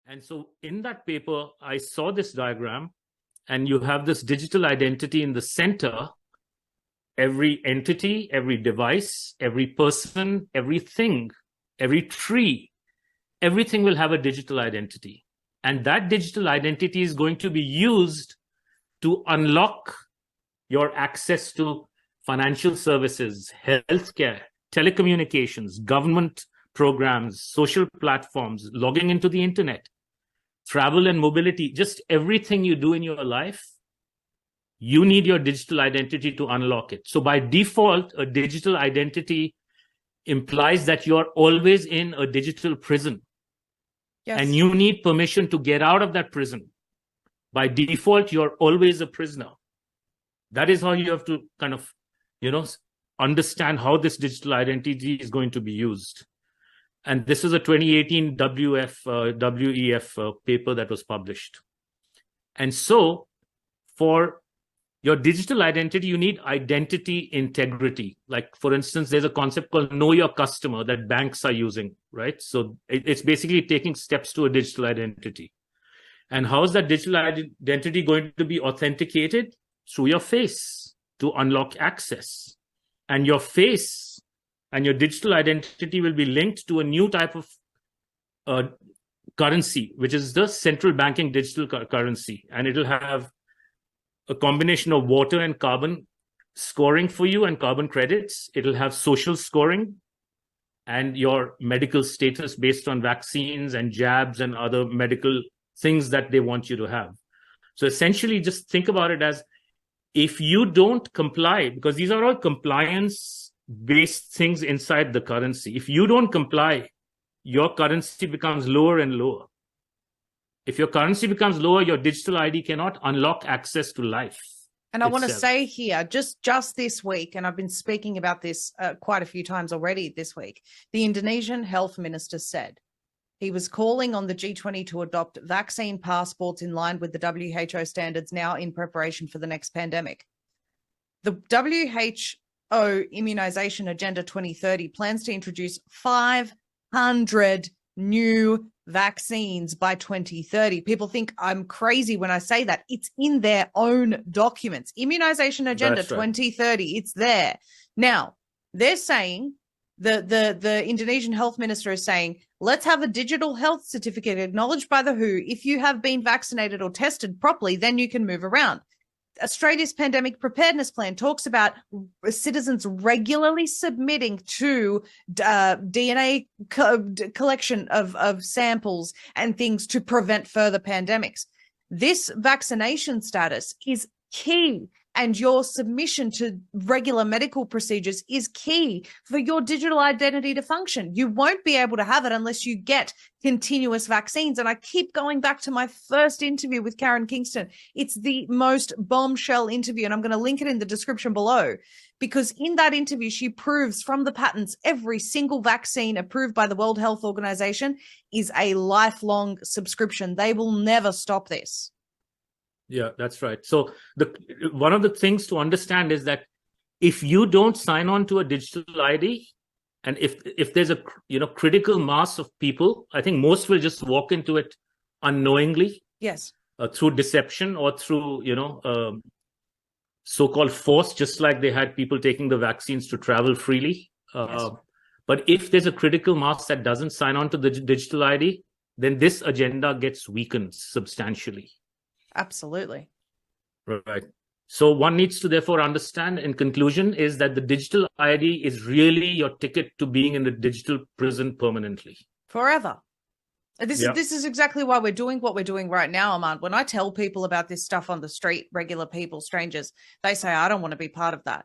And so in that paper, I saw this diagram, and you have this digital identity in the center. Every entity, every device, every person, everything, every tree, everything will have a digital identity. And that digital identity is going to be used to unlock your access to financial services, healthcare, telecommunications, government programs, social platforms, logging into the internet, travel and mobility, just everything you do in your life. You need your digital identity to unlock it. So by default, a digital identity implies that you're always in a digital prison. Yes. And you need permission to get out of that prison. By default, you're always a prisoner. That is how you have to kind of, understand how this digital identity is going to be used. And this is a 2018 WEF paper that was published. And so for your digital identity, you need identity integrity. Like, for instance, there's a concept called know your customer that banks are using, right? So it's basically taking steps to a digital identity. And how is that digital identity going to be authenticated? Through your face to unlock access. And your face and your digital identity will be linked to a new type of currency, which is the central banking digital currency. And it'll have a combination of water and carbon scoring for you and carbon credits. It'll have social scoring and your medical status based on vaccines and jabs and other medical things that they want you to have. So essentially, just think about it as, if you don't comply, because these are all compliance-based things inside the currency. If you don't comply, your currency becomes lower and lower. If your currency becomes lower, your digital ID cannot unlock access to life. And I want to say here, just this week, and I've been speaking about this quite a few times already this week, the Indonesian health minister said he was calling on the G20 to adopt vaccine passports in line with the WHO standards now in preparation for the next pandemic. The WHO Immunization Agenda 2030 plans to introduce 500 new vaccines by 2030. People think I'm crazy when I say that. It's in their own documents. Immunization Agenda 2030, it's there. Now, they're saying, the Indonesian health minister is saying, let's have a digital health certificate acknowledged by the WHO. If you have been vaccinated or tested properly, then you can move around. Australia's pandemic preparedness plan talks about citizens regularly submitting to DNA collection of samples and things to prevent further pandemics. This vaccination status is key, and your submission to regular medical procedures is key for your digital identity to function. You won't be able to have it unless you get continuous vaccines. And I keep going back to my first interview with Karen Kingston. It's the most bombshell interview, and I'm going to link it in the description below, because in that interview, she proves from the patents every single vaccine approved by the World Health Organization is a lifelong subscription. They will never stop this. Yeah, that's right. So one of the things to understand is that if you don't sign on to a digital ID, and if there's a critical mass of people, I think most will just walk into it unknowingly. Yes. Through deception or through so-called force, just like they had people taking the vaccines to travel freely. Yes. But if there's a critical mass that doesn't sign on to the digital ID, then this agenda gets weakened substantially. Absolutely. Right. So one needs to therefore understand, in conclusion, is that the digital ID is really your ticket to being in the digital prison permanently. Forever. This is exactly why we're doing what we're doing right now, Ahmad. When I tell people about this stuff on the street, regular people, strangers, they say, I don't want to be part of that.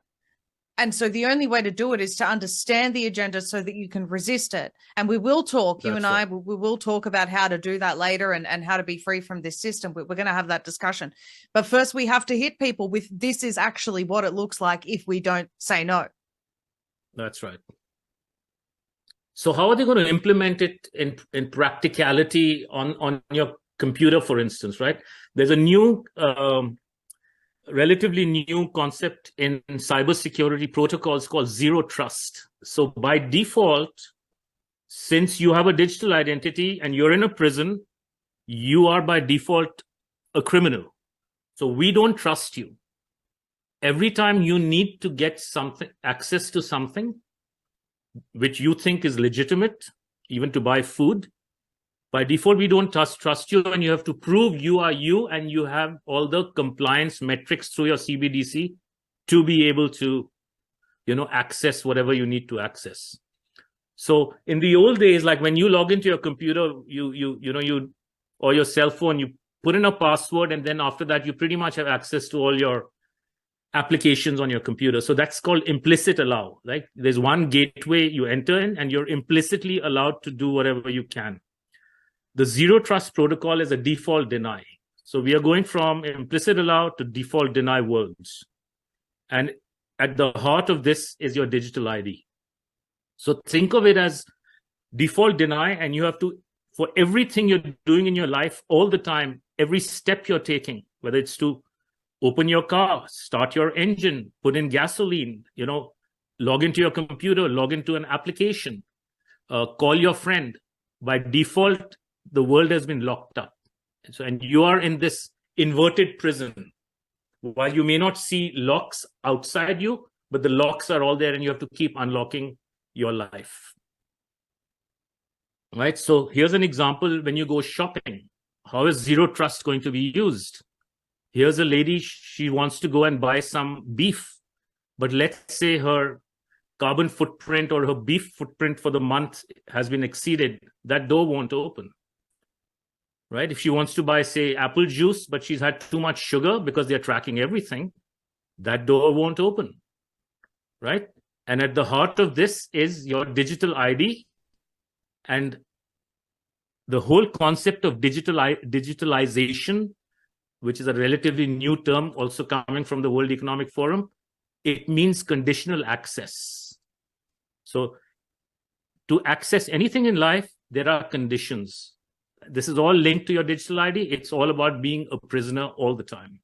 And so the only way to do it is to understand the agenda so that you can resist it. And we will talk, you and I, we will talk about how to do that later and how to be free from this system. We're going to have that discussion. But first, we have to hit people with this is actually what it looks like if we don't say no. That's right. So how are they going to implement it in practicality on your computer, for instance, right? There's a new... relatively new concept in cybersecurity protocols called zero trust. So by default, since you have a digital identity and you're in a prison, you are by default a criminal. So we don't trust you. Every time you need to get something, access to something which you think is legitimate, even to buy food, by default, we don't trust you, and you have to prove you are you, and you have all the compliance metrics through your CBDC to be able to, access whatever you need to access. So in the old days, like when you log into your computer, or your cell phone, you put in a password, and then after that, you pretty much have access to all your applications on your computer. So that's called implicit allow. Like there's one gateway you enter in, and you're implicitly allowed to do whatever you can. The zero trust protocol is a default deny. So we are going from implicit allow to default deny worlds. And at the heart of this is your digital ID. So think of it as default deny, and you have to, for everything you're doing in your life all the time, every step you're taking, whether it's to open your car, start your engine, put in gasoline, log into your computer, log into an application, call your friend, by default, the world has been locked up. So, and you are in this inverted prison. While you may not see locks outside you, but the locks are all there, and you have to keep unlocking your life. Right? So here's an example when you go shopping. How is zero trust going to be used? Here's a lady, she wants to go and buy some beef, but let's say her carbon footprint or her beef footprint for the month has been exceeded. That door won't open. Right? If she wants to buy, say, apple juice, but she's had too much sugar because they're tracking everything, that door won't open. Right? And at the heart of this is your digital ID. And the whole concept of digitalization, which is a relatively new term also coming from the World Economic Forum, it means conditional access. So to access anything in life, there are conditions. This is all linked to your digital ID. It's all about being a prisoner all the time.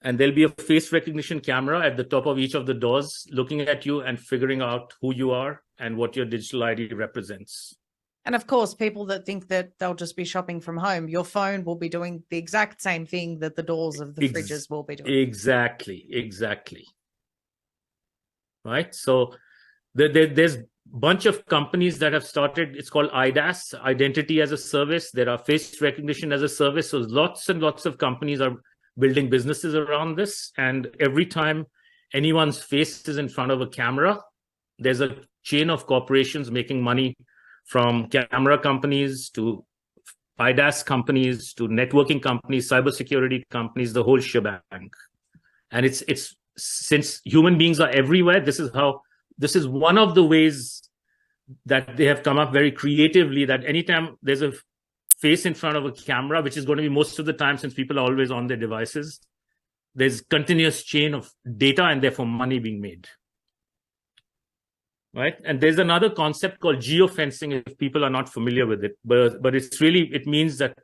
And there'll be a face recognition camera at the top of each of the doors, looking at you and figuring out who you are and what your digital ID represents. And of course, people that think that they'll just be shopping from home, your phone will be doing the exact same thing that the doors of the fridges will be doing. Exactly. Right? So there's bunch of companies that have started, it's called IDaaS, identity as a service. There are face recognition as a service. So lots and lots of companies are building businesses around this. And every time anyone's face is in front of a camera, there's a chain of corporations making money, from camera companies to IDaaS companies to networking companies, cybersecurity companies, the whole shebang. And it's since human beings are everywhere, this is one of the ways that they have come up very creatively, that anytime there's a face in front of a camera, which is going to be most of the time since people are always on their devices, there's continuous chain of data and therefore money being made. Right? And there's another concept called geofencing, if people are not familiar with it, but it means that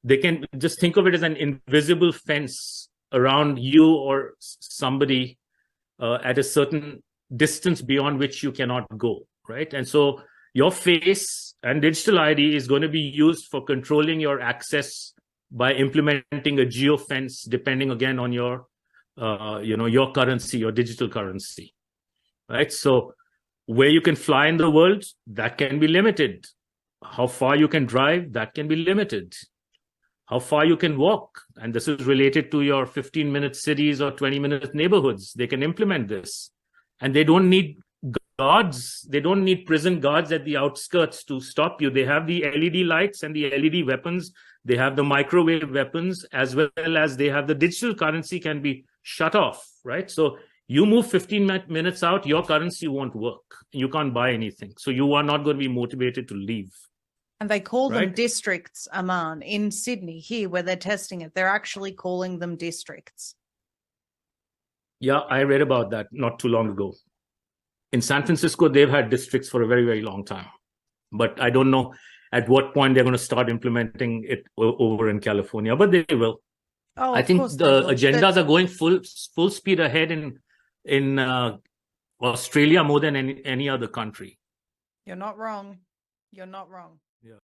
they can just think of it as an invisible fence around you or somebody at a certain distance beyond which you cannot go, right? And so your face and digital ID is going to be used for controlling your access by implementing a geofence, depending again on your, your currency, your digital currency, right? So where you can fly in the world, that can be limited. How far you can drive, that can be limited. How far you can walk, and this is related to your 15-minute cities or 20-minute neighborhoods. They can implement this. And they don't need guards. They don't need prison guards at the outskirts to stop you. They have the LED lights and the LED weapons. They have the microwave weapons, as well as they have the digital currency can be shut off, right? So you move 15 minutes out, your currency won't work. You can't buy anything. So you are not going to be motivated to leave. And they call them districts, Aman, in Sydney, here where they're testing it. They're actually calling them districts. Yeah, I read about that not too long ago. In San Francisco, they've had districts for a very, very long time. But I don't know at what point they're going to start implementing it over in California, but they will. Oh, I think the agendas are going full speed ahead in Australia more than any other country. You're not wrong. You're not wrong. Yeah.